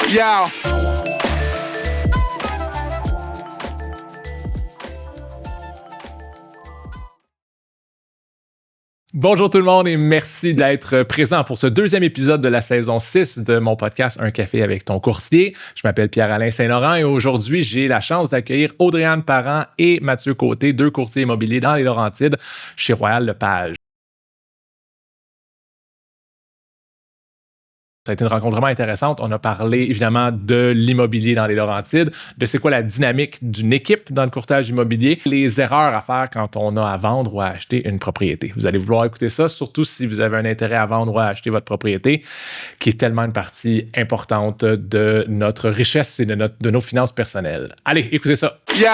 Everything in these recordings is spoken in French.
Yo! Bonjour tout le monde et merci d'être présent pour ce deuxième épisode de la saison 6 de mon podcast Un café avec ton courtier. Je m'appelle Pierre-Alain Saint-Laurent et aujourd'hui, j'ai la chance d'accueillir Audrey-Anne Parent et Mathieu Côté, deux courtiers immobiliers dans les Laurentides chez Royal Lepage. Ça a été une rencontre vraiment intéressante. On a parlé évidemment de l'immobilier dans les Laurentides, de c'est quoi la dynamique d'une équipe dans le courtage immobilier, les erreurs à faire quand on a à vendre ou à acheter une propriété. Vous allez vouloir écouter ça, surtout si vous avez un intérêt à vendre ou à acheter votre propriété, qui est tellement une partie importante de notre richesse et de nos finances personnelles. Allez, écoutez ça. Yo!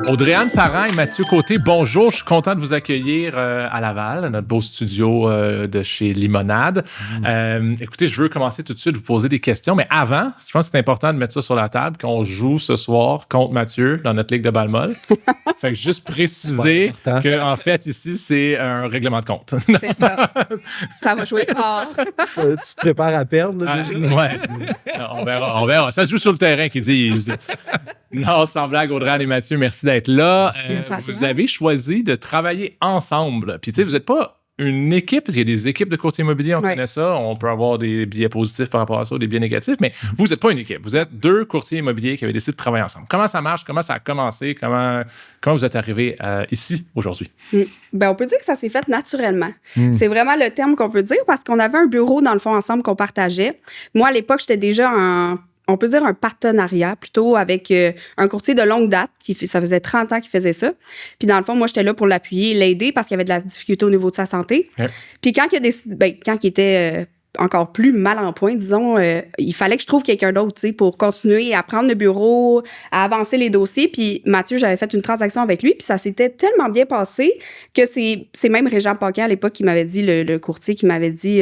Audrey-Anne Parent et Mathieu Côté, bonjour. Je suis content de vous accueillir à Laval, notre beau studio de chez Limonade. Écoutez, je veux commencer tout de suite, vous poser des questions, mais avant, je pense que c'est important de mettre ça sur la table, qu'on joue ce soir contre Mathieu dans notre ligue de balle molle. Fait que juste préciser qu'en fait, ici, c'est un règlement de compte. C'est ça. Ça va jouer fort. Tu te prépares à perdre, là, déjà? Ouais. On verra. Ça se joue sur le terrain, qu'ils disent. Non, sans blague, Audrey-Anne et Mathieu, merci d'être là. Vous avez choisi de travailler ensemble. Puis, tu sais, vous n'êtes pas une équipe, parce qu'il y a des équipes de courtiers immobiliers, on connaît ça. On peut avoir des biais positifs par rapport à ça ou des biais négatifs, mais vous n'êtes pas une équipe. Vous êtes deux courtiers immobiliers qui avaient décidé de travailler ensemble. Comment ça marche? Comment ça a commencé? Comment vous êtes arrivés ici aujourd'hui? Ben, on peut dire que ça s'est fait naturellement. C'est vraiment le terme qu'on peut dire parce qu'on avait un bureau, dans le fond, ensemble qu'on partageait. Moi, à l'époque, j'étais déjà on peut dire un partenariat plutôt avec un courtier de longue date. Ça faisait 30 ans qu'il faisait ça. Puis dans le fond, moi, j'étais là pour l'appuyer, l'aider parce qu'il y avait de la difficulté au niveau de sa santé. Puis quand il était encore plus mal en point, disons, il fallait que je trouve quelqu'un d'autre, tu sais, pour continuer à prendre le bureau, à avancer les dossiers. Puis Mathieu, j'avais fait une transaction avec lui, puis ça s'était tellement bien passé que c'est même Régent Paquin à l'époque qui m'avait dit, le courtier, qui m'avait dit...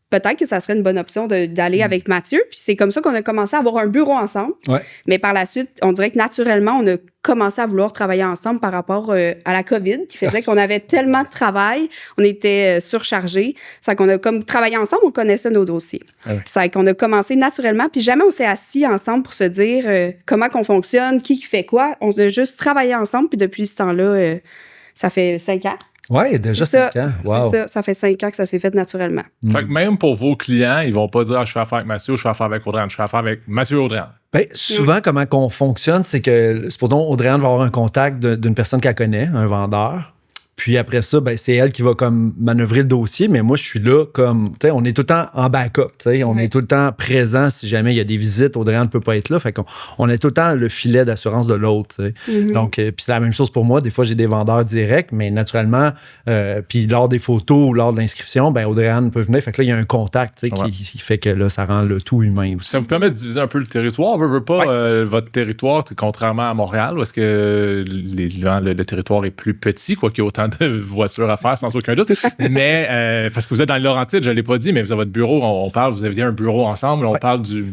peut-être que ça serait une bonne option d'aller avec Mathieu. Puis c'est comme ça qu'on a commencé à avoir un bureau ensemble. Ouais. Mais par la suite, on dirait que naturellement, on a commencé à vouloir travailler ensemble par rapport à la COVID, qui faisait qu'on avait tellement de travail, on était surchargés. C'est qu'on a comme travaillé ensemble, on connaissait nos dossiers. C'est qu'on a commencé naturellement, puis jamais on s'est assis ensemble pour se dire comment qu'on fonctionne, qui fait quoi. On a juste travaillé ensemble, puis depuis ce temps-là, ça fait 5 ans. Oui, déjà 5 ans. Wow. C'est ça fait 5 ans que ça s'est fait naturellement. Fait que même pour vos clients, ils vont pas dire je fais affaire avec Mathieu, je fais affaire avec Audrey-Anne, je fais affaire avec Mathieu Audrey-Anne. Ben, souvent, comment qu'on fonctionne, c'est que, supposons, Audrey-Anne va avoir un contact d'une personne qu'elle connaît, un vendeur. Puis après ça, ben, c'est elle qui va comme manœuvrer le dossier, mais moi, je suis là comme, tu sais, on est tout le temps en backup, tu sais, on est tout le temps présent si jamais il y a des visites, Audrey-Anne ne peut pas être là, fait qu'on est tout le temps le filet d'assurance de l'autre, tu sais. Donc, puis c'est la même chose pour moi, des fois, j'ai des vendeurs directs, mais naturellement, puis lors des photos ou lors de l'inscription, ben Audrey-Anne peut venir, fait que là, il y a un contact, tu sais, qui fait que là, ça rend le tout humain aussi. Ça vous permet de diviser un peu le territoire, veut pas, votre territoire, contrairement à Montréal, où est-ce que le territoire est plus petit, quoi qu'il y ait autant de voitures à faire, sans aucun doute. Mais, parce que vous êtes dans le Laurentide, je ne l'ai pas dit, mais vous avez votre bureau, vous avez dit un bureau ensemble, on parle du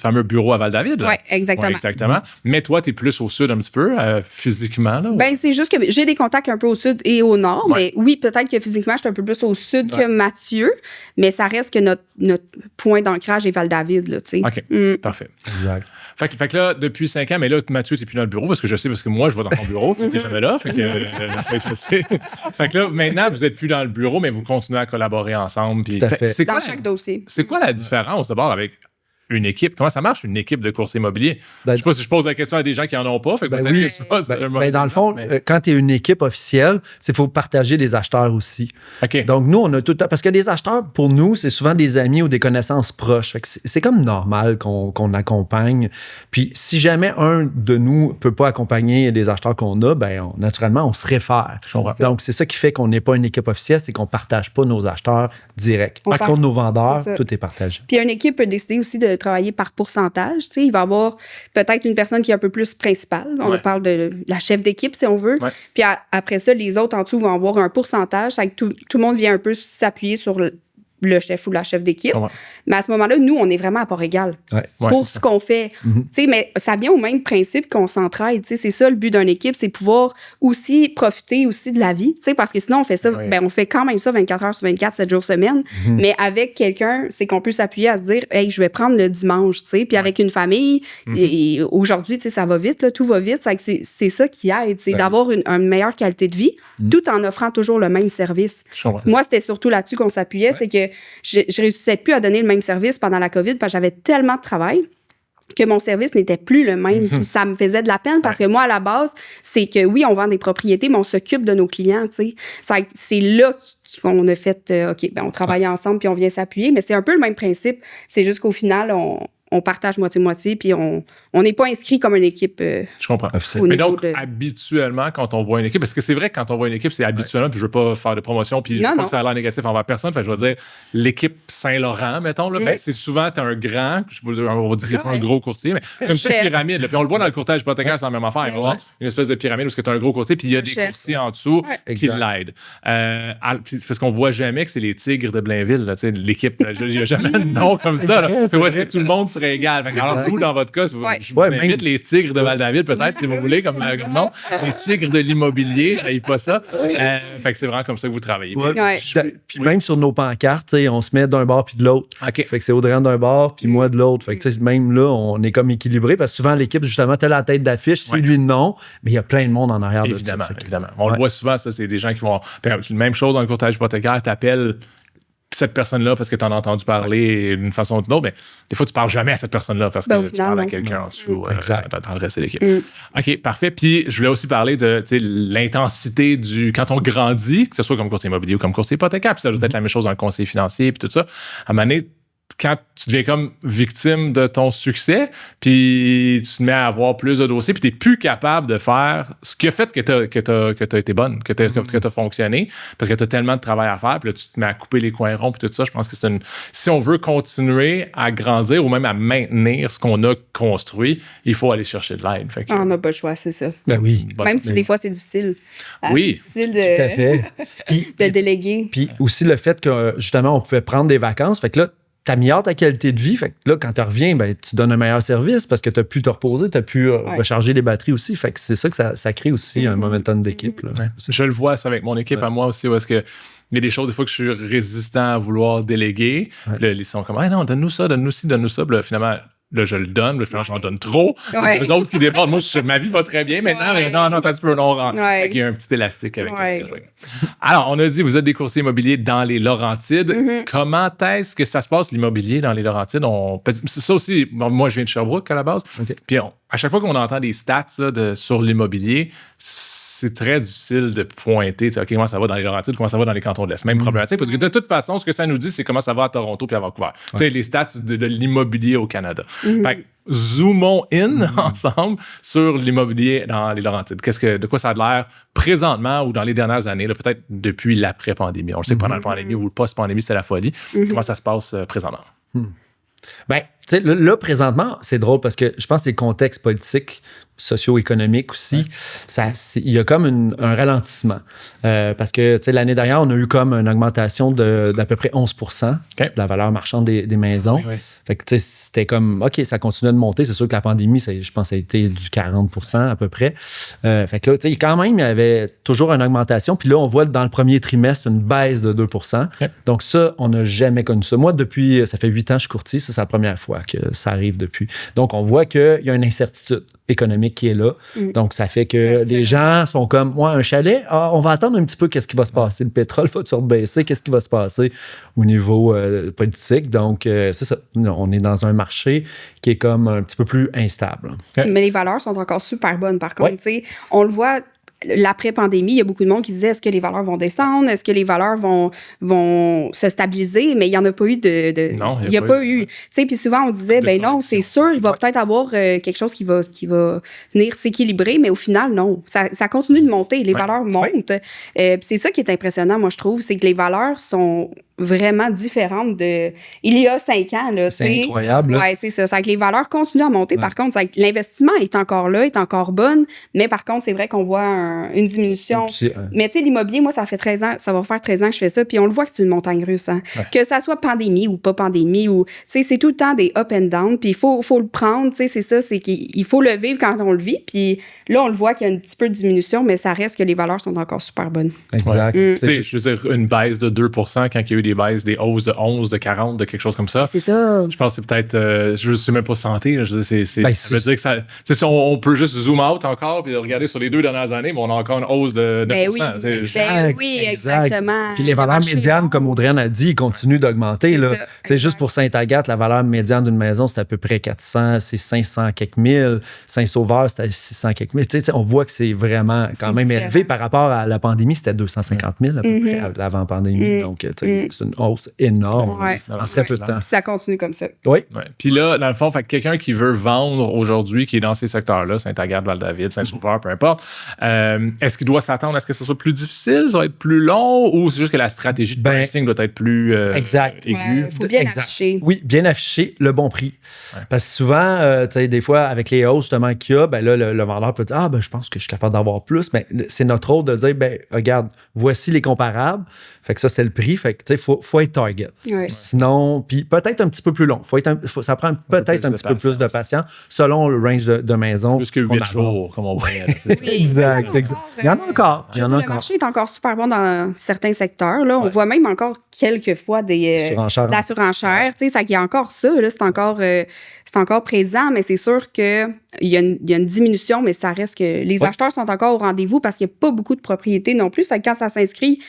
fameux bureau à Val-David. Oui, exactement. Ouais, exactement. Mais toi, tu es plus au sud un petit peu, physiquement. Là, ben, c'est juste que j'ai des contacts un peu au sud et au nord, mais oui, peut-être que physiquement, je suis un peu plus au sud que Mathieu, mais ça reste que notre point d'ancrage est Val-David, là, tu sais. OK, parfait. Exact. Fait que là, depuis 5 ans, mais là, Mathieu, t'es plus dans le bureau, parce que moi, je vais dans ton bureau, puis t'es jamais là. Fait que là, maintenant, vous êtes plus dans le bureau, mais vous continuez à collaborer ensemble. Puis, dans chaque dossier. C'est quoi la différence, d'abord, avec une équipe? Comment ça marche, une équipe de courtier immobilier? Je sais pas si je pose la question à des gens qui en ont pas. Fait que peut-être que c'est pas dans le fond, quand tu es une équipe officielle, il faut partager les acheteurs aussi. Okay. Donc, nous, on a tout le temps... Parce que les acheteurs, pour nous, c'est souvent des amis ou des connaissances proches. Fait que c'est comme normal qu'on accompagne. Puis, si jamais un de nous peut pas accompagner les acheteurs qu'on a, naturellement, on se réfère. Donc, c'est ça qui fait qu'on n'est pas une équipe officielle, c'est qu'on partage pas nos acheteurs directs. Par contre, nos vendeurs, tout est partagé. Puis, une équipe peut décider aussi de travailler par pourcentage. Tu sais, il va y avoir peut-être une personne qui est un peu plus principale. On parle de la chef d'équipe, si on veut. Puis après ça, les autres en dessous vont avoir un pourcentage. Tout le monde vient un peu s'appuyer sur le chef ou la chef d'équipe. Mais à ce moment-là, nous, on est vraiment à part égale pour ce qu'on fait. Mais ça vient au même principe qu'on s'entraide. C'est ça le but d'une équipe, c'est pouvoir aussi profiter aussi de la vie. Parce que sinon, on fait ça, on fait quand même ça 24 heures sur 24, 7 jours semaine. Mais avec quelqu'un, c'est qu'on peut s'appuyer à se dire, hey, je vais prendre le dimanche. Puis avec une famille, et aujourd'hui, ça va vite, là, tout va vite. C'est ça qui aide, c'est d'avoir une meilleure qualité de vie tout en offrant toujours le même service. Moi, c'était surtout là-dessus qu'on s'appuyait, c'est que je réussissais plus à donner le même service pendant la COVID parce que j'avais tellement de travail que mon service n'était plus le même. Puis ça me faisait de la peine parce que moi, à la base, c'est que oui, on vend des propriétés, mais on s'occupe de nos clients, C'est là qu'on a fait, OK, on travaille ensemble puis on vient s'appuyer, mais c'est un peu le même principe. C'est juste qu'au final, on partage moitié-moitié, puis on n'est pas inscrit comme une équipe. Je comprends. Mais donc, habituellement, quand on voit une équipe, parce que c'est vrai que quand on voit une équipe, c'est habituellement, puis je veux pas faire de promotion, puis je veux pas que ça a l'air négatif envers personne, fait je vais dire l'équipe Saint-Laurent, mettons, là, c'est souvent, t'as un grand, on va dire, c'est pas un gros courtier, mais comme ça, pyramide, là, puis on le voit dans le courtage hypothécaire, c'est la même affaire. Il va y avoir une espèce de pyramide où tu as un gros courtier, puis il y a des courtiers en dessous qui l'aident. Parce qu'on voit jamais que c'est les Tigres de Blainville, là, l'équipe, il n'y a jamais de nom comme ça. Là. C'est où est-ce que tout le monde serait égal. Alors, vous, dans votre cas, je vous invite les Tigres de Val-David, peut-être, si vous voulez, comme nom. Les Tigres de l'immobilier, je pas ça. Fait que c'est vraiment comme ça que vous travaillez. Puis même sur nos pancartes, on se met d'un bord puis de l'autre. Fait que c'est Audrey d'un bord puis moi de l'autre. Fait que même là, on est comme équilibré parce que souvent, l'équipe, justement, t'as la tête d'affiche, c'est lui non, mais il y a plein de monde en arrière de ça. Évidemment. On le voit souvent, ça, c'est des gens qui vont... Même chose dans le courtage hypothécaire, t'appelles cette personne-là parce que tu en as entendu parler d'une façon ou d'une autre, mais des fois, tu parles jamais à cette personne-là parce que tu parles à quelqu'un en dessous dans le reste de l'équipe. OK, parfait. Puis, je voulais aussi parler de l'intensité quand on grandit, que ce soit comme courtier immobilier ou comme courtier hypothécaire, puis ça doit être la même chose dans le conseil financier, puis tout ça. À un moment donné, quand tu deviens comme victime de ton succès, puis tu te mets à avoir plus de dossiers, puis tu n'es plus capable de faire ce qui a fait que tu as été bonne, que tu as fonctionné, parce que tu as tellement de travail à faire, puis là, tu te mets à couper les coins ronds, puis tout ça. Je pense que si on veut continuer à grandir ou même à maintenir ce qu'on a construit, il faut aller chercher de l'aide. On n'a pas le choix, c'est ça. Ben oui. Même si des fois, c'est difficile. Oui. C'est difficile tout à fait. de déléguer. Puis aussi le fait que, justement, on pouvait prendre des vacances, fait que là, t'améliores ta qualité de vie. Fait que là, quand tu reviens, tu donnes un meilleur service parce que tu as pu te reposer, tu as pu recharger les batteries aussi. Fait que c'est ça que ça crée aussi un momentum d'équipe. Je le vois ça avec mon équipe à moi aussi, où est-ce que il y a des choses, des fois, que je suis résistant à vouloir déléguer. Là, ils sont comme, non, donne-nous ça, donne-nous ci, donne-nous ça. Puis là, finalement, je le donne. Là, finalement, j'en donne trop. C'est eux autres qui débordent. Moi, ma vie va très bien maintenant. Mais non, t'as un petit peu non. Il y a un petit élastique avec Alors, on a dit, vous êtes des courtiers immobiliers dans les Laurentides. Comment est-ce que ça se passe, l'immobilier dans les Laurentides? Ça aussi, moi, je viens de Sherbrooke à la base. Puis à chaque fois qu'on entend des stats là, sur l'immobilier, c'est très difficile de pointer comment ça va dans les Laurentides, comment ça va dans les cantons de l'Est. Même problématique, parce que de toute façon, ce que ça nous dit, c'est comment ça va à Toronto puis à Vancouver. Les stats de l'immobilier au Canada. Fait que zoomons ensemble sur l'immobilier dans les Laurentides. De quoi ça a l'air présentement ou dans les dernières années, là, peut-être depuis l'après-pandémie. On le sait que pendant la pandémie ou le post-pandémie, c'était la folie. Comment ça se passe présentement? Ben, tu sais, là, présentement, c'est drôle parce que je pense que les contextes politiques, socio-économiques aussi, il y a comme un ralentissement. Parce que, tu sais, l'année dernière, on a eu comme une augmentation d'à peu près 11% de la valeur marchande des maisons. Fait que, tu sais, c'était comme, OK, ça continuait de monter. C'est sûr que la pandémie, je pense, ça a été du 40% à peu près. Fait que là, tu sais, quand même, il y avait toujours une augmentation. Puis là, on voit dans le premier trimestre une baisse de 2%. Donc ça, on n'a jamais connu ça. Moi, ça fait 8 ans que je suis courtier. Ça, c'est la première fois que ça arrive depuis. Donc, on voit qu'il y a une incertitude économique qui est là. Donc, ça fait que les gens sont comme, un chalet, on va attendre un petit peu qu'est-ce qui va se passer. Le pétrole va-tu rebaisser? Qu'est-ce qui va se passer au niveau politique? Donc, c'est ça. On est dans un marché qui est comme un petit peu plus instable. Mais les valeurs sont encore super bonnes, par contre. On le voit... L'après-pandémie, il y a beaucoup de monde qui disait est-ce que les valeurs vont descendre? Est-ce que les valeurs vont se stabiliser? Mais il n'y en a pas eu Non, il n'y a pas eu. Puis souvent, on disait non, c'est sûr, il va peut-être avoir quelque chose qui va venir s'équilibrer, mais au final, non. Ça continue de monter. Les valeurs montent. C'est ça qui est impressionnant, moi, je trouve, c'est que les valeurs sont vraiment différente de il y a 5 ans. Là, C'est incroyable. Oui, c'est ça. C'est que les valeurs continuent à monter. Par contre, c'est que l'investissement est encore là, est encore bonne, mais par contre, c'est vrai qu'on voit une diminution. Mais tu sais, l'immobilier, moi, ça fait 13 ans, ça va faire 13 ans que je fais ça, puis on le voit que c'est une montagne russe. Hein. Ouais. Que ça soit pandémie ou pas pandémie, ou tu sais, c'est tout le temps des up and down, puis il faut le prendre, tu sais, c'est ça, c'est qu'il faut le vivre quand on le vit, puis là, on le voit qu'il y a un petit peu de diminution, mais ça reste que les valeurs sont encore super bonnes. Exact. Je veux dire, une baisse de 2% quand il y a eu des baisses, des hausses de 11, de 40, de quelque chose comme ça. C'est ça. Je pense que c'est peut-être, je ne sais même pas santé. Là, ça veut dire que ça, si on peut juste zoom out encore puis regarder sur les 2 dernières années, mais on a encore une hausse de 9%. Oui, exactement. Puis les valeurs médianes, comme Audrey a dit, continuent d'augmenter. Là. Juste pour Sainte-Agathe, la valeur médiane d'une maison, c'est à peu près 400, c'est 500 quelques mille. Saint-Sauveur, c'était 600 quelques mille. On voit que c'est vraiment quand même élevé par rapport à la pandémie, c'était 250 000 à peu près l'avant-pandémie. Donc, c'est une hausse énorme en très peu de temps. Ça continue comme ça. Oui. Ouais. Puis là, dans le fond, quelqu'un qui veut vendre aujourd'hui, qui est dans ces secteurs-là, Sainte-Agathe, Val-David, Saint-Sauveur, peu importe, est-ce qu'il doit s'attendre à ce que ce soit plus difficile, ça va être plus long, ou c'est juste que la stratégie de pricing doit être plus aiguë? Il faut bien afficher. Oui, bien afficher le bon prix. Ouais. Parce que souvent, des fois, avec les hausses justement qu'il y a, là, le vendeur peut dire « je pense que je suis capable d'avoir plus. » Mais c'est notre rôle de dire « regarde, voici les comparables. » Fait que ça, c'est le prix. Fait que, faut être target. Ouais. Sinon, puis peut-être un petit peu plus long. Ça prend peut-être un petit peu plus de patience selon le range de maison. Plus que 8 jours, comme on voyait. Exact. Il y en a encore. Le marché est encore super bon dans certains secteurs. Là. On voit même encore quelques fois de la surenchère. Il y a encore ça. Là, c'est encore présent, mais c'est sûr qu'il y a une diminution, mais ça reste que les acheteurs sont encore au rendez-vous parce qu'il n'y a pas beaucoup de propriétés non plus. C'est quand ça s'inscrit,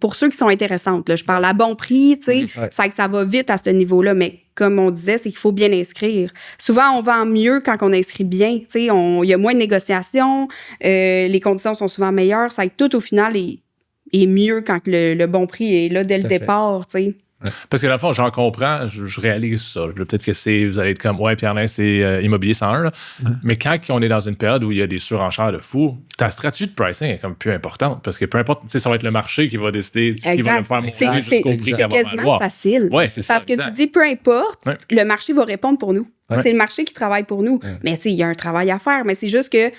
pour ceux qui sont intéressantes, là, je parle à bon prix, c'est que ça va vite à ce niveau-là, mais comme on disait, c'est qu'il faut bien inscrire. Souvent, on vend mieux quand on inscrit bien. Il y a moins de négociations, les conditions sont souvent meilleures. Ça tout, au final, est mieux quand le bon prix est là dès le départ, Parce que dans le fond, j'en comprends, je réalise ça. Peut-être que vous allez être comme, Pierre-Alain, c'est Immobilier 101. Là. Mais quand on est dans une période où il y a des surenchères de fou, ta stratégie de pricing est comme plus importante. Parce que peu importe, ça va être le marché qui va décider, qui va le faire monter jusqu'au prix qu'elle va valoir. C'est quasiment facile. Ouais, c'est ça. Parce que tu dis, peu importe, le marché va répondre pour nous. C'est le marché qui travaille pour nous. Mais tu sais, il y a un travail à faire. Mais c'est juste que,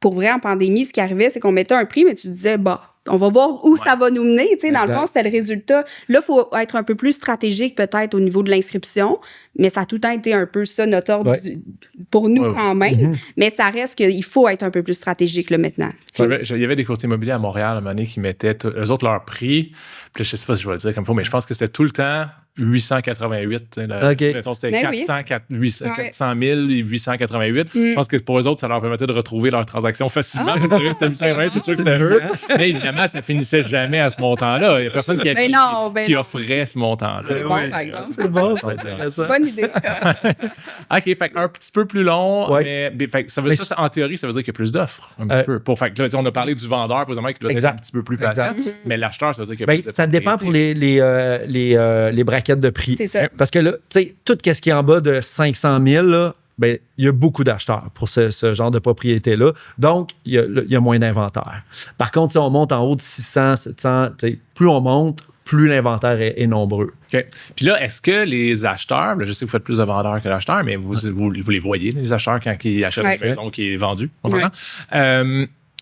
pour vrai, en pandémie, ce qui arrivait, c'est qu'on mettait un prix, mais tu disais, on va voir où ça va nous mener. Dans le fond, c'était le résultat. Là, il faut être un peu plus stratégique peut-être au niveau de l'inscription, mais ça a tout le temps été un peu ça, notre ordre pour nous quand même. Mais ça reste qu'il faut être un peu plus stratégique là, maintenant. Il y avait des courtiers immobiliers à Montréal à un moment donné qui mettaient eux autres leur prix. Puis je ne sais pas si je vais le dire comme il faut, mais je pense que c'était tout le temps 888. Mettons, c'était 400 000 et 888. Je pense que pour eux autres, ça leur permettait de retrouver leur transaction facilement. C'était 888, c'est sûr que c'était eux. Mais évidemment, ça finissait jamais à ce montant-là. Il n'y a personne qui offrait ce montant-là. C'est bon, par exemple. C'est bon, c'est intéressant. Bonne idée. OK, fait un petit peu plus long. Mais en théorie, ça veut dire qu'il y a plus d'offres. Un petit peu. Là, on a parlé du vendeur, présentement, qui doit être un petit peu plus patient. Mais l'acheteur, ça veut dire qu'il y a plus de ça dépend pour les braquettes de prix. C'est ça. Parce que là, tu sais, tout ce qui est en bas de 500 000, là, il y a beaucoup d'acheteurs pour ce genre de propriété-là. Donc, il y a moins d'inventaire. Par contre, si on monte en haut de 600, 700, plus on monte, plus l'inventaire est nombreux. OK. Puis là, est-ce que les acheteurs, je sais que vous faites plus de vendeurs que d'acheteurs, mais vous les voyez, les acheteurs, quand ils achètent une maison qui est vendue, on s'entend?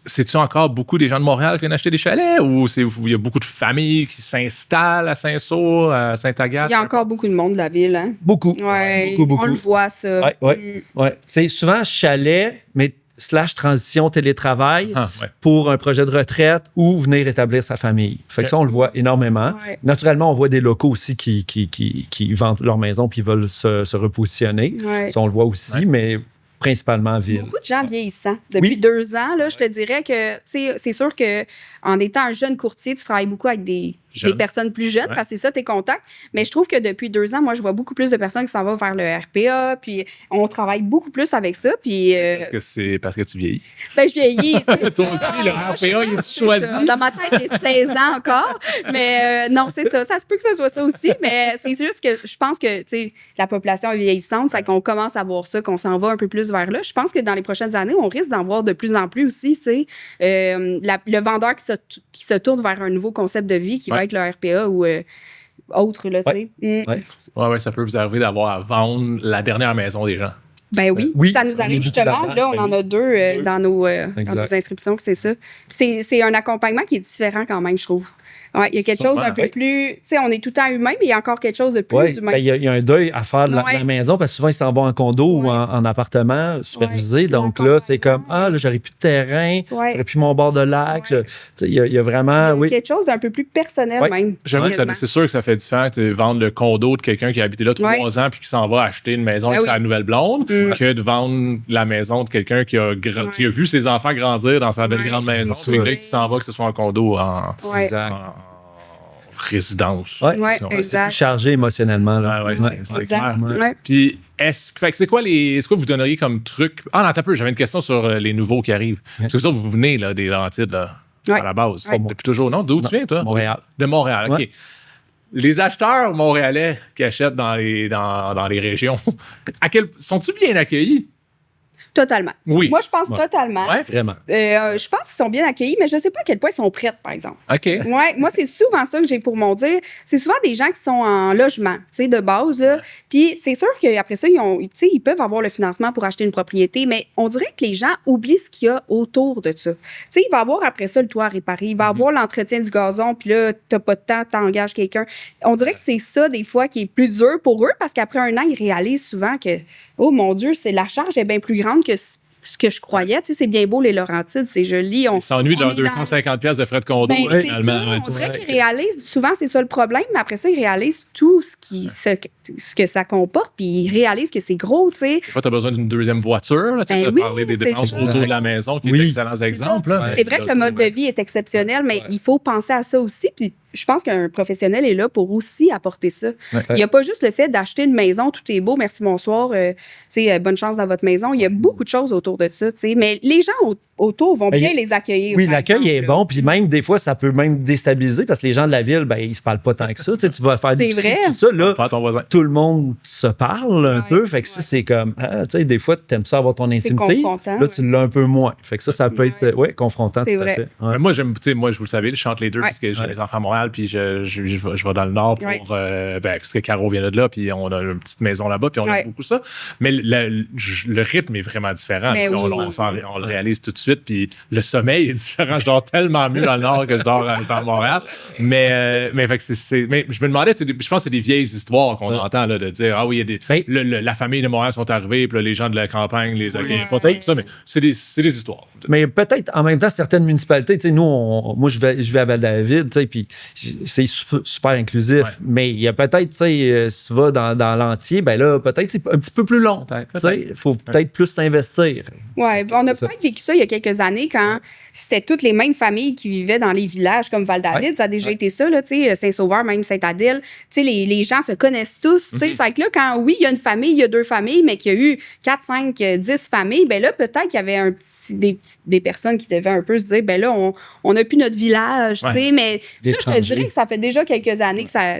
C'est-tu encore beaucoup des gens de Montréal qui viennent acheter des chalets ou il y a beaucoup de familles qui s'installent à Saint-Saul, à Sainte-Agathe? Il y a encore beaucoup de monde de la ville. Hein? Beaucoup. On le voit, ça. Ouais. C'est souvent chalet, mais / transition télétravail pour un projet de retraite ou venir établir sa famille. Fait que ça, on le voit énormément. Ouais. Naturellement, on voit des locaux aussi qui vendent leur maison puis veulent se repositionner. Ouais. Ça, on le voit aussi, mais principalement ville. Beaucoup de gens vieillissants. Depuis 2 ans, là, je te dirais que c'est sûr qu'en étant un jeune courtier, tu travailles beaucoup avec des personnes plus jeunes, parce que c'est ça tes contacts. Mais je trouve que depuis 2 ans, moi, je vois beaucoup plus de personnes qui s'en vont vers le RPA, puis on travaille beaucoup plus avec ça. Puis, est-ce que c'est parce que tu vieillis? Ben, je vieillis. Toi aussi, le RPA, il est choisi. Dans ma tête, j'ai 16 ans encore. Mais non, c'est ça. Ça se peut que ce soit ça aussi, mais c'est juste que je pense que la population est vieillissante, c'est qu'on commence à voir ça, qu'on s'en va un peu plus vers là. Je pense que dans les prochaines années, on risque d'en voir de plus en plus aussi. Le vendeur qui se tourne vers un nouveau concept de vie qui va être le RPA ou autre, là, tu sais. Ouais, ça peut vous arriver d'avoir à vendre la dernière maison des gens. Ben oui, oui, ça nous arrive justement. Là, on en a deux dans nos inscriptions, que c'est ça. Puis c'est un accompagnement qui est différent quand même, je trouve. Ouais, il y a quelque chose d'un peu plus. Tu sais, on est tout le temps humain, mais il y a encore quelque chose de plus humain. Ben, il y a un deuil à faire de la maison parce que souvent, ils s'en vont en condo ou en appartement supervisé. Donc là, c'est comme là, j'aurais plus de terrain, j'aurais plus mon bord de lac. Tu sais, il y a vraiment. Il y a quelque chose d'un peu que personnel même. J'avoue que c'est sûr que ça fait différent de vendre le condo de quelqu'un qui a habité là 3 ans puis qui s'en va acheter une maison avec sa nouvelle blonde que de vendre la maison de quelqu'un qui a vu ses enfants grandir dans sa belle grande maison. C'est quelqu'un qui s'en va, que ce soit en condo en résidence. Exact. C'est plus chargé émotionnellement. Là. C'est clair. Puis, est-ce que c'est quoi vous donneriez comme truc? Ah, non, t'as peu, j'avais une question sur les nouveaux qui arrivent. Parce que ça, vous venez là, des Laurentides là, à la base. Depuis toujours, non? D'où tu viens, toi? Montréal. De Montréal, OK. Les acheteurs montréalais qui achètent dans les régions, sont-ils bien accueillis? Totalement. Oui. Moi, je pense totalement. Ouais, vraiment. Je pense qu'ils sont bien accueillis, mais je ne sais pas à quel point ils sont prêts, par exemple. OK. Ouais, moi, c'est souvent ça que j'ai pour mon dire. C'est souvent des gens qui sont en logement, tu sais, de base, là. Puis c'est sûr qu'après ça, ils peuvent avoir le financement pour acheter une propriété, mais on dirait que les gens oublient ce qu'il y a autour de ça. Tu sais, il va avoir après ça le toit à réparer, il va avoir l'entretien du gazon, puis là, tu n'as pas de temps, tu engages quelqu'un. On dirait que c'est ça, des fois, qui est plus dur pour eux, parce qu'après un an, ils réalisent souvent que, oh mon Dieu, la charge est bien plus grande que ce que je croyais. Tu sais, c'est bien beau, les Laurentides, c'est joli. Ils s'ennuient de leurs 250 pièces de frais de condo. C'est ça, on dirait qu'ils réalisent, souvent, c'est ça le problème, mais après ça, ils réalisent tout ce que ça comporte, puis ils réalisent que c'est gros, tu sais. Des fois, tu as besoin d'une deuxième voiture. Tu as parlé des dépenses autour de la maison, qui est d'excellents exemples. C'est vrai que le mode de vie est exceptionnel, mais il faut penser à ça aussi, puis je pense qu'un professionnel est là pour aussi apporter ça. Il n'y a pas juste le fait d'acheter une maison, tout est beau, merci, bonsoir, bonne chance dans votre maison. Il y a beaucoup de choses autour de ça, mais les gens autour vont bien les accueillir. Oui, l'accueil est bon, puis même des fois, ça peut même déstabiliser parce que les gens de la ville, ils ne se parlent pas tant que ça. Tu vas faire c'est vrai. Tout ça, là, pas ton voisin. Tout le monde se parle un peu, fait que ça, c'est comme, des fois, tu aimes ça avoir ton intimité, là, tu l'as un peu moins. Fait que ça peut être confrontant, c'est tout vrai. à fait. Ouais. Moi, je vous le savez, je chante les deux parce que j'ai les enfants à Montréal, puis je vais dans le Nord pour parce que Caro vient de là, puis on a une petite maison là-bas, puis on aime beaucoup ça. Mais le rythme est vraiment différent. On le réalise tout de suite, puis le sommeil est différent. Je dors tellement mieux dans le Nord que je dors à Montréal. Mais je me demandais, je pense que c'est des vieilles histoires qu'on entend là, de dire ah oui, la famille de Montréal sont arrivés, puis là, les gens de la campagne les accueillent pas. Ça, mais c'est des histoires. Mais peut-être en même temps, certaines municipalités, moi je vais à Val-David, puis c'est super inclusif. Mais il y a peut-être, si tu vas dans l'entier, là, peut-être c'est un petit peu plus long. Il faut peut-être plus s'investir. Oui, on a peut-être vécu ça il y a quelques années quand c'était toutes les mêmes familles qui vivaient dans les villages comme Val-David. Ça a déjà été ça, là, Saint-Sauveur, même Saint-Adèle. Les gens se connaissent tous. C'est que là, quand oui, il y a une famille, il y a 2 familles, mais qu'il y a eu 4, 5, 10 familles, là, peut-être qu'il y avait des personnes qui devaient un peu se dire, là, on n'a plus notre village, mais ça, je te dirais que ça fait déjà quelques années que ça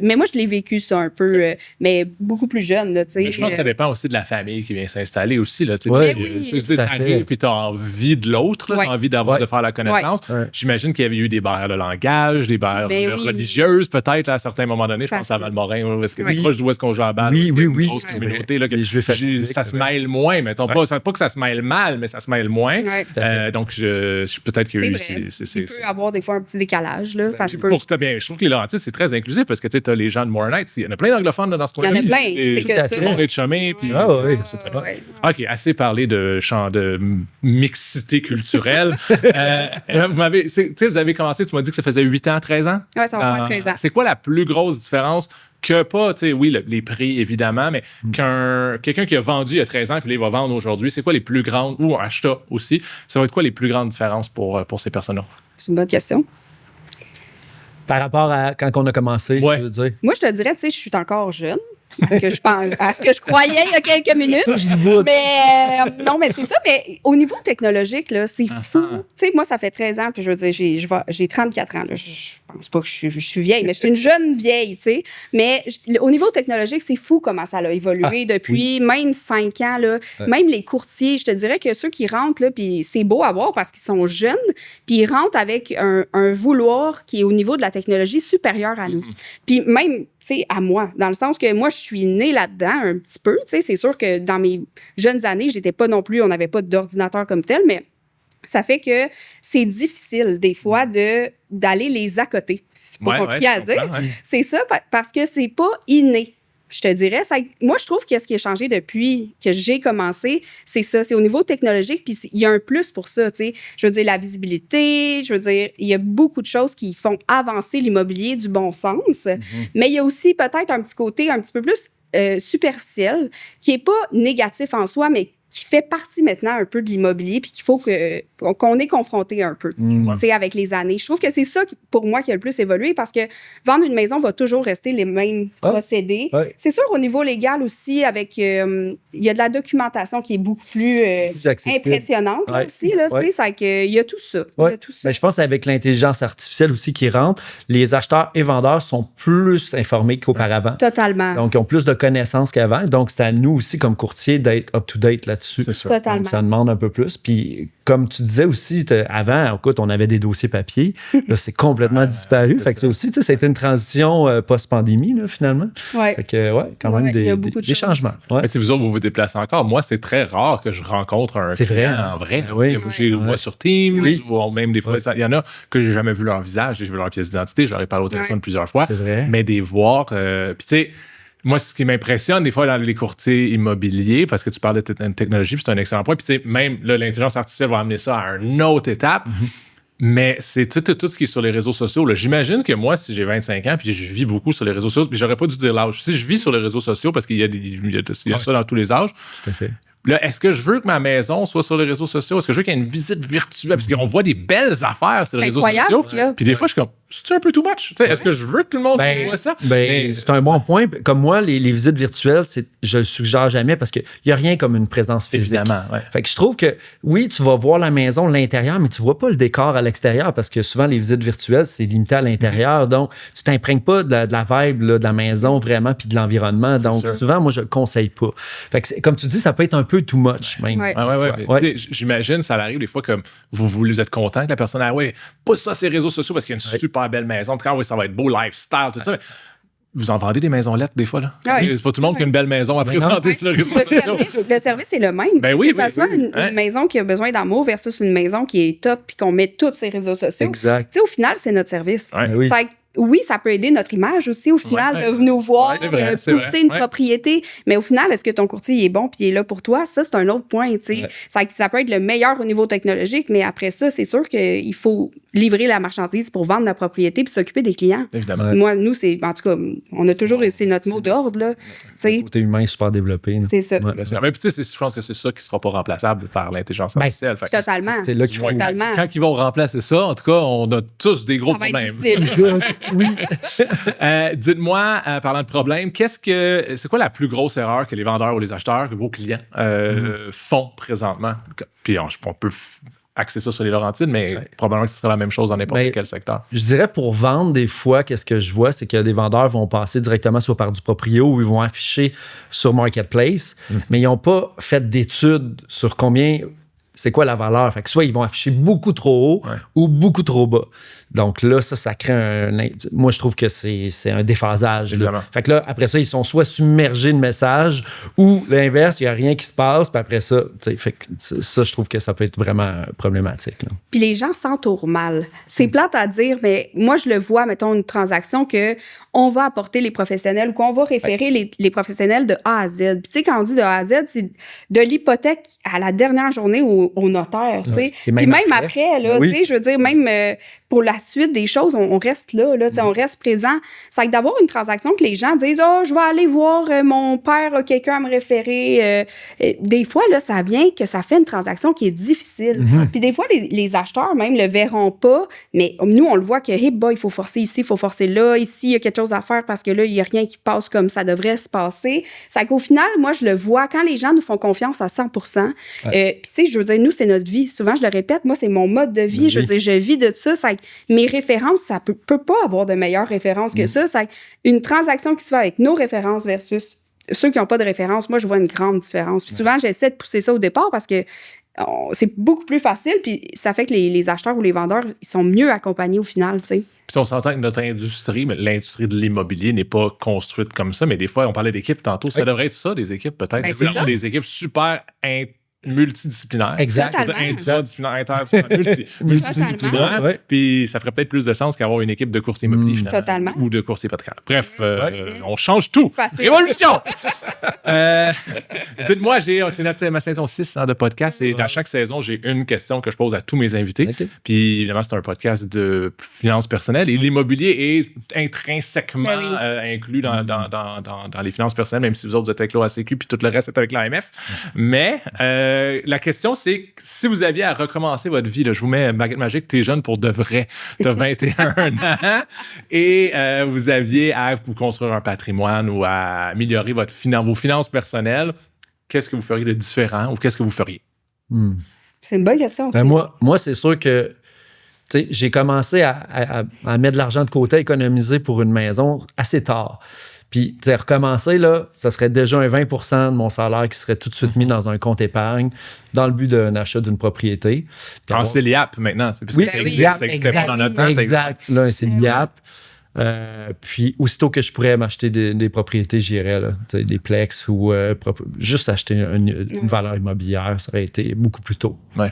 mais moi, je l'ai vécu ça un peu, mais beaucoup plus jeune, là, je pense que ça dépend aussi de la famille qui vient s'installer aussi, là, tu arrives puis tu as envie de l'autre, tu as envie de faire la connaissance. J'imagine qu'il y avait eu des barrières de langage, des barrières religieuses, peut-être, à certains moments donnés. Je pense à Valmorin, parce que des fois, où est-ce qu'on joue à balle, une grosse communauté, là, ça se mêle moins, mettons. Pas que ça se mêle mal, mais ça se mêle moins. Donc, peut-être qu'il y a eu... Il peut y avoir des fois un petit décalage, là, ça se peut. Je trouve que les Laurentides, c'est très inclusif, parce que tu as les gens de Moore Night, il y en a plein d'anglophones dans ce coin-là. Il y en a plein, c'est que ça. Tout le monde est chômé. C'est très bien. OK, assez parlé de mixité culturelle. Vous avez commencé, tu m'as dit que ça faisait 8 ans, 13 ans? Oui, ça va faire 13 ans. C'est quoi la plus grosse différence que pas, les prix, évidemment, mais quelqu'un qui a vendu il y a 13 ans puis là, il va vendre aujourd'hui, c'est quoi les plus grandes, ou un acheteur aussi, ça va être quoi les plus grandes différences pour ces personnes-là? C'est une bonne question. Par rapport à quand on a commencé, tu veux dire? Moi, je te dirais, je suis encore jeune. À ce que je croyais il y a quelques minutes. Mais non, mais c'est ça. Mais au niveau technologique, là, c'est fou. Tu sais, moi, ça fait 13 ans, puis je veux dire, j'ai 34 ans. Là. Je pense pas que je suis vieille, mais je suis une jeune vieille, tu sais. Mais au niveau technologique, c'est fou comment ça a évolué depuis même 5 ans. Là. Même les courtiers, je te dirais que ceux qui rentrent, là, puis c'est beau à voir parce qu'ils sont jeunes, puis ils rentrent avec un vouloir qui est au niveau de la technologie supérieur à nous. Puis même, tu sais, à moi, dans le sens que moi, je suis née là-dedans un petit peu. Tu sais, c'est sûr que dans mes jeunes années, j'étais pas non plus, on n'avait pas d'ordinateur comme tel, mais ça fait que c'est difficile, des fois, d'aller les accoter. C'est pas compliqué à dire. C'est ça, parce que c'est pas inné. Je te dirais, moi, je trouve que ce qui a changé depuis que j'ai commencé, c'est ça. C'est au niveau technologique, puis il y a un plus pour ça, tu sais. Je veux dire, la visibilité, je veux dire, il y a beaucoup de choses qui font avancer l'immobilier du bon sens. Mais il y a aussi peut-être un petit côté un petit peu plus superficiel, qui n'est pas négatif en soi, mais qui fait partie maintenant un peu de l'immobilier, puis qu'il faut qu'on est confronté un peu, tu sais, avec les années. Je trouve que c'est ça, pour moi, qui a le plus évolué, parce que vendre une maison va toujours rester les mêmes procédés. C'est sûr, au niveau légal aussi, avec il y a de la documentation qui est beaucoup plus impressionnante aussi, là, tu sais, il y a tout ça. Il y a tout ça. Ben, je pense qu'avec l'intelligence artificielle aussi qui rentre, les acheteurs et vendeurs sont plus informés qu'auparavant. Totalement. Donc, ils ont plus de connaissances qu'avant. Donc, c'est à nous aussi, comme courtier, d'être up-to-date là-dessus. C'est sûr. Totalement. Donc, ça demande un peu plus. Puis, comme tu disais aussi, avant, écoute, on avait des dossiers papier. Là, c'est complètement disparu. Fait que ça aussi, ça a été une transition post-pandémie, là, finalement. Fait que, quand même, des changements. Mais vous autres, vous vous déplacez encore. Moi, c'est très rare que je rencontre un client en vrai. Je les vois sur Teams, ou même des fois, il y en a que j'ai jamais vu leur visage, j'ai vu leur pièce d'identité, j'aurais parlé au téléphone plusieurs fois. C'est vrai. Mais des voir, puis tu sais, moi, ce qui m'impressionne des fois dans les courtiers immobiliers, parce que tu parles de technologie, puis c'est un excellent point, puis tu sais, même là, l'intelligence artificielle va amener ça à une autre étape, mais c'est tout ce qui est sur les réseaux sociaux. Là. J'imagine que moi, si j'ai 25 ans, puis je vis beaucoup sur les réseaux sociaux, puis j'aurais pas dû dire l'âge. Si je vis sur les réseaux sociaux, parce qu'il y a ça dans tous les âges, tout à fait. Là, est-ce que je veux que ma maison soit sur les réseaux sociaux? Est-ce que je veux qu'il y ait une visite virtuelle? Parce qu'on voit des belles affaires sur les réseaux sociaux. Puis des fois, je suis comme, c'est un peu too much. Est-ce que je veux que tout le monde voit ça? C'est un bon point. Comme moi, les visites virtuelles, je le suggère jamais parce qu'il n'y a rien comme une présence physique. Évidemment, Fait que je trouve que, oui, tu vas voir la maison, l'intérieur, mais tu vois pas le décor à l'extérieur parce que souvent, les visites virtuelles, c'est limité à l'intérieur. Donc, tu t'imprègnes pas de la vibe là, de la maison vraiment puis de l'environnement. Donc, souvent, moi, je le conseille pas. Fait que comme tu dis, ça peut être un peu too much même. J'imagine, ça arrive des fois comme vous êtes content que la personne pousse ça sur les réseaux sociaux parce qu'il y a une super belle maison. En tout cas, ça va être beau, lifestyle, tout ça. Mais vous en vendez des maisons lettres des fois, là? C'est pas tout le monde qui a une belle maison à présenter sur les réseaux sociaux. Le service est le même. Que ça soit une maison qui a besoin d'amour versus une maison qui est top puis qu'on met tous ses réseaux sociaux. Exact. Tu sais, au final, c'est notre service. Oui, ça peut aider notre image aussi, au final, de nous voir pousser une propriété. Mais au final, est-ce que ton courtier est bon puis il est là pour toi? Ça, c'est un autre point. Ça peut être le meilleur au niveau technologique, mais après ça, c'est sûr qu'il faut livrer la marchandise pour vendre la propriété puis s'occuper des clients. Évidemment. Moi, nous, en tout cas, on a toujours, c'est notre mot d'ordre. Le côté humain est super développé. C'est ça. Mais puis, je pense que c'est ça qui ne sera pas remplaçable par l'intelligence artificielle. Totalement. C'est là qu'il faut. Quand ils vont remplacer ça, en tout cas, on a tous des gros problèmes. Oui. Dites-moi, parlant de problèmes, c'est quoi la plus grosse erreur que les vendeurs ou les acheteurs, que vos clients font présentement? Puis on peut axer ça sur les Laurentides, mais probablement que ce serait la même chose dans n'importe quel secteur. Je dirais pour vendre, des fois, qu'est-ce que je vois, c'est que des vendeurs vont passer directement soit par du proprio ou ils vont afficher sur Marketplace, mais ils n'ont pas fait d'études sur c'est quoi la valeur. Fait que soit ils vont afficher beaucoup trop haut ou beaucoup trop bas. Donc là, ça crée moi, je trouve que c'est un déphasage. Fait que là, après ça, ils sont soit submergés de messages ou l'inverse, il n'y a rien qui se passe. Puis après ça, fait que ça, je trouve que ça peut être vraiment problématique. Là. Puis les gens s'entourent mal. C'est plate à dire, mais moi, je le vois, mettons, une transaction qu'on va apporter les professionnels ou qu'on va référer les professionnels de A à Z. Puis tu sais, quand on dit de A à Z, c'est de l'hypothèque à la dernière journée où au notaire, tu sais. Et Puis même après, là, tu sais, je veux dire, même pour la suite des choses, on reste là, tu sais, on reste présent. C'est que d'avoir une transaction que les gens disent, je vais aller voir mon père, quelqu'un à me référer. Des fois, là, ça vient que ça fait une transaction qui est difficile. Puis des fois, les acheteurs même le verront pas, mais nous, on le voit que, il faut forcer ici, il faut forcer là, ici, il y a quelque chose à faire parce que là, il n'y a rien qui passe comme ça devrait se passer. C'est qu'au final, moi, je le vois, quand les gens nous font confiance à 100%, puis tu sais, je veux dire, nous, c'est notre vie. Souvent, je le répète, moi, c'est mon mode de vie. Je veux dire, je vis de ça. C'est mes références, ça peut pas avoir de meilleures références que ça. C'est une transaction qui se fait avec nos références versus ceux qui n'ont pas de références. Moi, je vois une grande différence. Puis souvent, j'essaie de pousser ça au départ parce que c'est beaucoup plus facile, puis ça fait que les acheteurs ou les vendeurs, ils sont mieux accompagnés au final, tu sais. Puis on s'entend que notre industrie, l'industrie de l'immobilier n'est pas construite comme ça, mais des fois, on parlait d'équipes tantôt, ça devrait être ça, des équipes peut-être. Ben, c'est ça. Des équipes super multidisciplinaires. Exact. Multidisciplinaires. Ouais. Puis ça ferait peut-être plus de sens qu'avoir une équipe de courtiers immobiliers, finalement. Totalement. Ou de courtiers hypothécaires. Bref, on change tout. Facile. Révolution! Moi, c'est ma saison 6 de podcast et à chaque saison, j'ai une question que je pose à tous mes invités. Okay. Puis évidemment, c'est un podcast de finances personnelles et l'immobilier est intrinsèquement inclus dans les finances personnelles, même si vous autres êtes avec l'OACQ puis tout le reste est avec l'AMF. Mais la question, c'est si vous aviez à recommencer votre vie, là, je vous mets baguette magique, t'es jeune pour de vrai, t'as 21 ans et vous aviez à vous construire un patrimoine ou à améliorer vos finances personnelles, qu'est-ce que vous feriez de différent ou qu'est-ce que vous feriez? C'est une bonne question aussi. Moi, c'est sûr que j'ai commencé à mettre de l'argent de côté, à économiser pour une maison assez tard. Puis, recommencer, là, ça serait déjà un 20% de mon salaire qui serait tout de suite mis dans un compte épargne dans le but d'un achat d'une propriété. En CELIAP maintenant. Oui, c'est exact. Dans notre temps. Exact. Là, un CELIAP. Puis, aussitôt que je pourrais m'acheter des propriétés, j'irais, là, des plex ou juste acheter une valeur immobilière, ça aurait été beaucoup plus tôt. Ouais.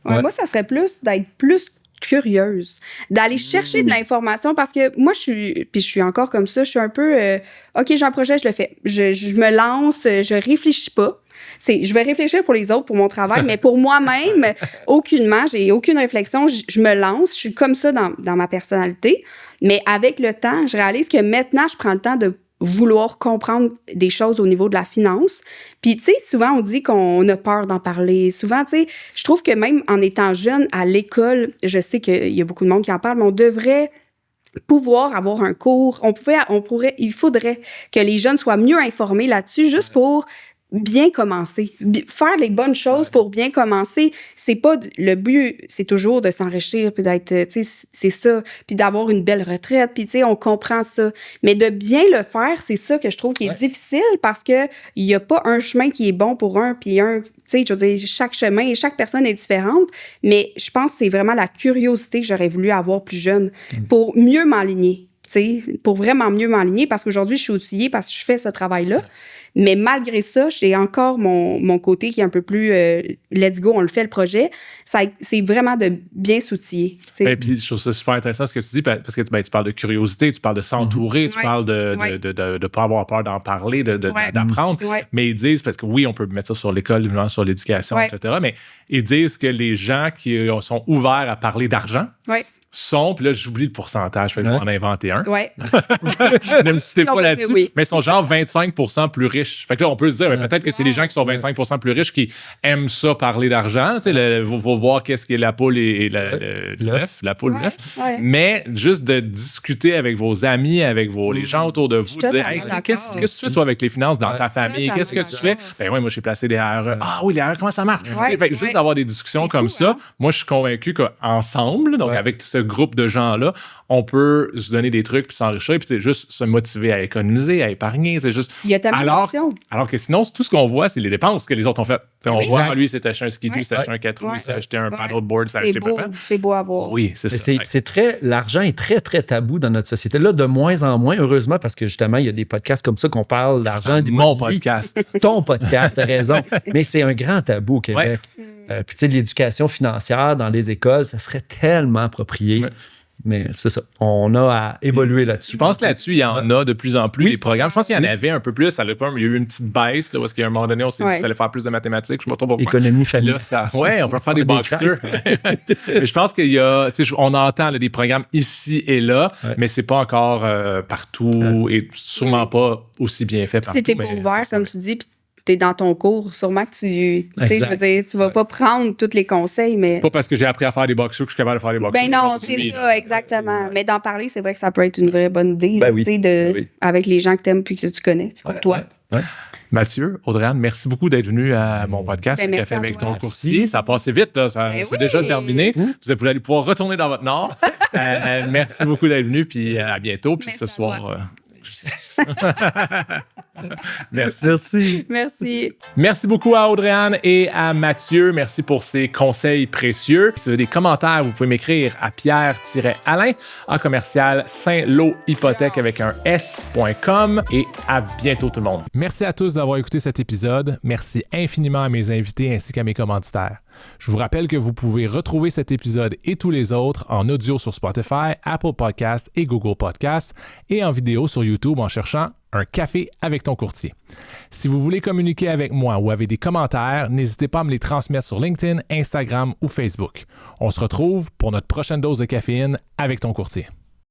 Moi, ça serait plus d'être plus curieuse, d'aller chercher de l'information parce que moi, je suis encore comme ça, je suis un peu, OK, j'ai un projet, je le fais. Je me lance, je réfléchis pas. Je vais réfléchir pour les autres, pour mon travail, mais pour moi-même, aucunement, j'ai aucune réflexion, je me lance, je suis comme ça dans ma personnalité, mais avec le temps, je réalise que maintenant, je prends le temps de vouloir comprendre des choses au niveau de la finance. Puis, tu sais, souvent, on dit qu'on a peur d'en parler. Souvent, tu sais, je trouve que même en étant jeune, à l'école, je sais qu'il y a beaucoup de monde qui en parle, mais on devrait pouvoir avoir un cours. Il faudrait que les jeunes soient mieux informés là-dessus, juste pour bien commencer. Faire les bonnes choses pour bien commencer, c'est pas le but, c'est toujours de s'enrichir puis d'être, tu sais, c'est ça, puis d'avoir une belle retraite, puis tu sais, on comprend ça. Mais de bien le faire, c'est ça que je trouve qui est difficile parce que il y a pas un chemin qui est bon pour un puis un, tu sais, je veux dire, chaque chemin et chaque personne est différente, mais je pense que c'est vraiment la curiosité que j'aurais voulu avoir plus jeune pour mieux m'aligner, tu sais, pour vraiment mieux m'aligner parce qu'aujourd'hui, je suis outillée parce que je fais ce travail-là. Mais malgré ça, j'ai encore mon côté qui est un peu plus let's go, on le fait le projet. C'est vraiment de bien s'outiller. Et puis, je trouve ça super intéressant ce que tu dis, parce que tu parles de curiosité, tu parles de s'entourer, tu parles de ne pas avoir peur d'en parler, d'apprendre. Mais ils disent, parce que oui, on peut mettre ça sur l'école, sur l'éducation, etc., mais ils disent que les gens qui sont ouverts à parler d'argent, puis là, j'oublie le pourcentage, je vais en inventer un. Même si t'es pas là-dessus, mais ils sont genre 25% plus riches. Fait que là, on peut se dire, peut-être que c'est les gens qui sont 25% plus riches qui aiment ça parler d'argent. Tu sais, faut voir qu'est-ce qui est la poule et l'œuf. La poule, l'œuf. Mais juste de discuter avec vos amis, avec les gens autour de vous, dire, hey, qu'est-ce que tu fais, toi, avec les finances dans ta famille? Qu'est-ce que tu fais? Ben oui, moi, j'ai placé des RE. Ah oui, les RE, comment ça marche? Fait que juste d'avoir des discussions comme ça, moi, je suis convaincu qu'ensemble, donc avec ce groupe de gens-là, on peut se donner des trucs puis s'enrichir puis juste se motiver à économiser, à épargner. Juste... Il y a tellement d'options. Alors que sinon, tout ce qu'on voit, c'est les dépenses que les autres ont faites. On voit, lui, il s'est acheté un ski, lui, il s'est acheté un 4 roues, il s'est acheté un paddleboard, il s'est acheté papa. C'est beau à voir. Oui, c'est ça. L'argent est très, très tabou dans notre société. Là, de moins en moins, heureusement, parce que justement, il y a des podcasts comme ça qu'on parle d'argent. Mon podcast. Ton podcast, t'as raison. Mais c'est un grand tabou au Québec. Puis tu sais, l'éducation financière dans les écoles, ça serait tellement approprié Mais c'est ça. On a à évoluer là-dessus. Je pense que là-dessus, il y en a de plus en plus des programmes. Je pense qu'il y en avait un peu plus. À l'époque, il y a eu une petite baisse, là, parce qu'à un moment donné, on s'est dit qu'il fallait faire plus de mathématiques. Je me trompe pas. Économie familiale. On peut faire des boxeurs. Mais je pense qu'il y a, on entend là, des programmes ici et là, mais c'est pas encore partout et sûrement pas aussi bien fait partout. Si t'es pas ouvert, comme tu dis, puis t'es dans ton cours, sûrement que tu sais, je veux dire, tu vas pas prendre tous les conseils, mais... C'est pas parce que j'ai appris à faire des boxeurs que je suis capable de faire des boxeurs. Ben non, c'est ça, exactement. Mais d'en parler, c'est vrai que ça peut être une vraie bonne idée, tu sais, avec les gens que t'aimes puis que tu connais, comme toi. Mathieu, Audrey-Anne, merci beaucoup d'être venu à mon podcast Café avec ton courtier. Ça a passé vite, là. C'est déjà terminé. Vous allez pouvoir retourner dans votre nord. Merci beaucoup d'être venu, puis à bientôt. Puis ce soir... Merci. Merci beaucoup à Audrey-Anne et à Mathieu. Merci pour ces conseils précieux. Si vous avez des commentaires, vous pouvez m'écrire à pierre-alain à commercial Saint-Lô-Hypothèque avec un S.com et à bientôt tout le monde. Merci à tous d'avoir écouté cet épisode. Merci infiniment à mes invités ainsi qu'à mes commanditaires. Je vous rappelle que vous pouvez retrouver cet épisode et tous les autres en audio sur Spotify, Apple Podcasts et Google Podcasts et en vidéo sur YouTube en cherchant un café avec ton courtier. Si vous voulez communiquer avec moi ou avez des commentaires, n'hésitez pas à me les transmettre sur LinkedIn, Instagram ou Facebook. On se retrouve pour notre prochaine dose de caféine avec ton courtier.